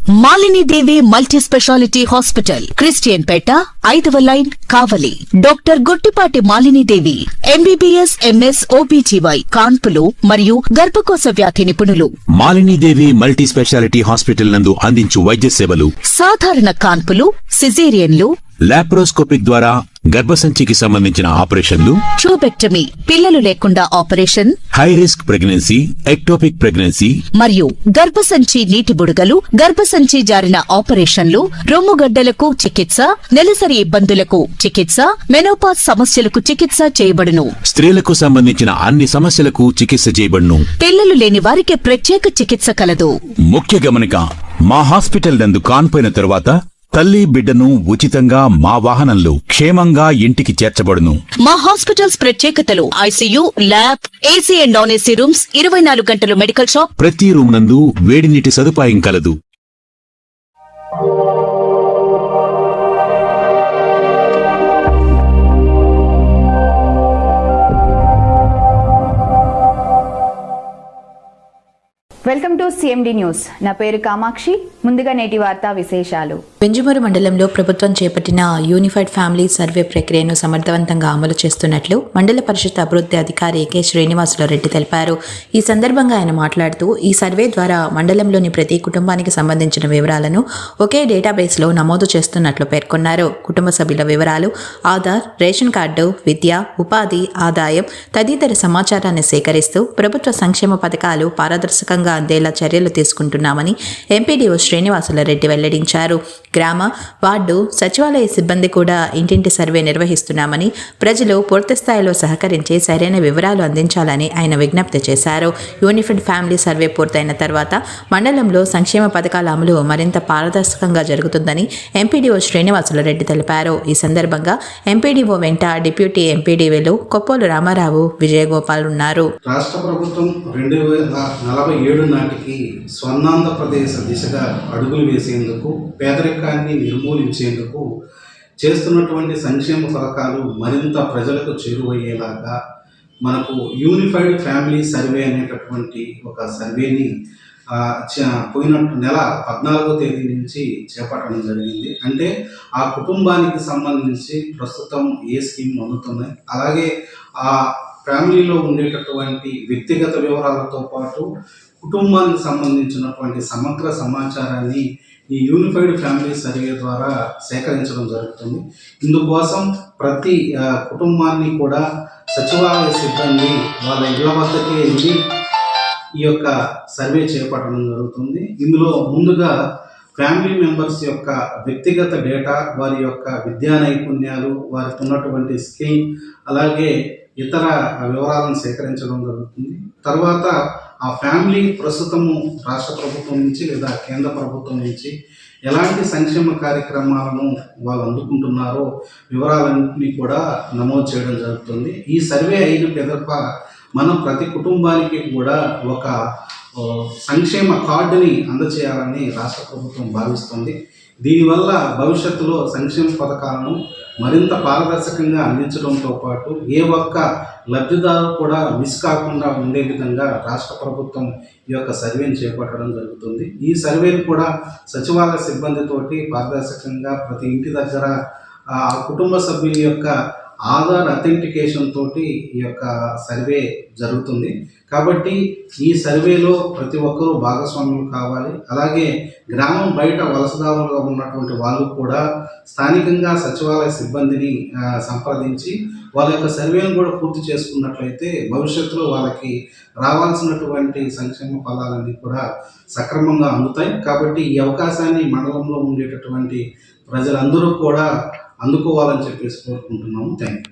మాలిని దేవి multi speciality hospital, Christian పేట, 5వ line, కావలి. Doctor Guttipati Malini దేవి, MBBS, MS, OBGY, కాన్పులు మరియు గర్భకోశ వ్యాధి నిపుణులు. మాలిని దేవి మల్టీ స్పెషాలిటీ హాస్పిటల్ నందు అందించు వైద్య సేవలు: సాధారణ కాన్పులు, సిజేరియన్లు, లాప్రోస్కోపిక్ ద్వారా గర్భసంచికి సంబంధించిన ఆపరేషన్లు, ట్యూబెక్టమీ, పిల్లలు లేకుండా operation, high risk pregnancy, ectopic pregnancy మరియు గర్భసంచి నీటి బుడగలు, గర్భసంచి జారిన ఆపరేషన్లు, రొమ్ముగడ్డలకు చికిత్స, నెలసరి ఇబ్బందులకు చికిత్స, మెనోపాజ్ సమస్యలకు చికిత్స చేయబడును. స్త్రీలకు సంబంధించిన అన్ని సమస్యలకు చికిత్స చేయబడును. పిల్లలు లేని వారికి ప్రత్యేక చికిత్స కలదు. ముఖ్య గమనిక: మా హాస్పిటల్ నందు కాన్పోయిన తరువాత తల్లి బిడ్డను ఉచితంగా మా వాహనంలో క్షేమంగా ఇంటికి చేర్చబడును. మా హాస్పిటల్స్ ప్రత్యేకతలు: ICU, lab, AC and non AC rooms, 24 గంటలు మెడికల్ షాప్, ప్రతి రూమ్ నందు వేడి నీటి సదుపాయం కలదు. Welcome to CMD news. నా పేరు కామాక్షి. ముందుగా నేటి వార్తా విశేషాలు. పెంజమూరు మండలంలో ప్రభుత్వం చేపట్టిన యూనిఫైడ్ ఫ్యామిలీ సర్వే ప్రక్రియను సమర్థవంతంగా అమలు చేస్తున్నట్లు మండల పరిషత్ అభివృద్ధి అధికారి కె శ్రీనివాసులరెడ్డి తెలిపారు. ఈ సందర్భంగా ఆయన మాట్లాడుతూ, ఈ సర్వే ద్వారా మండలంలోని ప్రతి కుటుంబానికి సంబంధించిన వివరాలను ఒకే డేటాబేస్లో నమోదు చేస్తున్నట్లు పేర్కొన్నారు. కుటుంబ సభ్యుల వివరాలు, ఆధార్, రేషన్ కార్డు, విద్య, ఉపాధి, ఆదాయం తదితర సమాచారాన్ని సేకరిస్తూ ప్రభుత్వ సంక్షేమ పథకాలు పారదర్శకంగా అందేలా చర్యలు తీసుకుంటున్నామని ఎంపీడీఓ శ్రీనివాసులరెడ్డి వెల్లడించారు. గ్రామ, వార్డు, సచివాలయ సిబ్బంది కూడా ఇంటింటి సర్వే నిర్వహిస్తున్నామని, ప్రజలు పూర్తి స్థాయిలో సహకరించి సరైన వివరాలు అందించాలని ఆయన విజ్ఞప్తి చేశారు. యూనిఫైడ్ ఫ్యామిలీ సర్వే పూర్తయిన తర్వాత మండలంలో సంక్షేమ పథకాల అమలు మరింత పారదర్శకంగా జరుగుతుందని ఎంపీడీఓ శ్రీనివాసులరెడ్డి తెలిపారు. ఈ సందర్భంగా ఎంపీడీఓ వెంట డిప్యూటీ ఎంపీడీఓలు కొప్పోలు రామారావు, విజయగోపాల్ ఉన్నారు. రాష్ట్ర ప్రభుత్వం 2047 నాటికి స్వర్ణాంధ్రప్రదేశ్ దిశగా అడుగులు వేసేందుకు, పేదరికాన్ని నిర్మూలించేందుకు చేస్తున్నటువంటి సంక్షేమ పథకాలు మరింత ప్రజలకు చేరువయ్యేలాగా మనకు యూనిఫైడ్ ఫ్యామిలీ సర్వే అనేటటువంటి ఒక సర్వేని పోయిన నెల 14వ తేదీ నుంచి చేపట్టడం జరిగింది. అంటే ఆ కుటుంబానికి సంబంధించి ప్రస్తుతం ఏ స్కీమ్ అందుతున్నాయి, అలాగే ఆ ఫ్యామిలీలో ఉండేటటువంటి వ్యక్తిగత వివరాలతో పాటు కుటుంబానికి సంబంధించినటువంటి సమగ్ర సమాచారాన్ని ఈ యూనిఫైడ్ ఫ్యామిలీ సర్వే ద్వారా సేకరించడం జరుగుతుంది. ఇందుకోసం ప్రతి కుటుంబాన్ని కూడా సచివాలయ సిబ్బంది వాళ్ళ ఇళ్ల వద్దకే వెళ్ళి ఈ యొక్క సర్వే చేపట్టడం జరుగుతుంది. ఇందులో ముందుగా ఫ్యామిలీ మెంబర్స్ యొక్క వ్యక్తిగత డేటా, వారి యొక్క విద్యా నైపుణ్యాలు, వారికి ఉన్నటువంటి స్కిల్, అలాగే ఇతర వివరాలను సేకరించడం జరుగుతుంది. తర్వాత ఆ ఫ్యామిలీ ప్రస్తుతము రాష్ట్ర ప్రభుత్వం నుంచి లేదా కేంద్ర ప్రభుత్వం నుంచి ఎలాంటి సంక్షేమ కార్యక్రమాలను వాళ్ళు అందుకుంటున్నారో వివరాలన్నింటినీ కూడా నమోదు చేయడం జరుగుతుంది. ఈ సర్వే అయిన పిదప మనం ప్రతి కుటుంబానికి కూడా ఒక సంక్షేమ కార్డుని అందచేయాలని రాష్ట్ర ప్రభుత్వం భావిస్తుంది. దీనివల్ల భవిష్యత్తులో సంక్షేమ పథకాలను మరింత పారదర్శకంగా అందించడంతో పాటు ఏ ఒక్క లబ్ధిదారు కూడా మిస్ కాకుండా ఉండే విధంగా రాష్ట్ర ప్రభుత్వం ఈ యొక్క సర్వేని చేపట్టడం జరుగుతుంది. ఈ సర్వేని కూడా సచివాలయ సిబ్బందితోటి పారదర్శకంగా ప్రతి ఇంటి దగ్గర ఆ కుటుంబ సభ్యుల యొక్క ఆధార్ అథెంటికేషన్ తోటి ఈ యొక్క సర్వే జరుగుతుంది. కాబట్టి ఈ సర్వేలో ప్రతి ఒక్కరూ భాగస్వాములు కావాలి. అలాగే గ్రామం బయట వలసదారులుగా ఉన్నటువంటి వాళ్ళు కూడా స్థానికంగా సచివాలయ సిబ్బందిని సంప్రదించి వాళ్ళ యొక్క సర్వేను కూడా పూర్తి చేసుకున్నట్లయితే భవిష్యత్తులో వాళ్ళకి రావాల్సినటువంటి సంక్షేమ ఫలాలన్నీ కూడా సక్రమంగా అందుతాయి. కాబట్టి ఈ అవకాశాన్ని మండలంలో ఉండేటటువంటి ప్రజలందరూ కూడా అందుకోవాలని చెప్పేసి కోరుకుంటున్నాము. Thank you.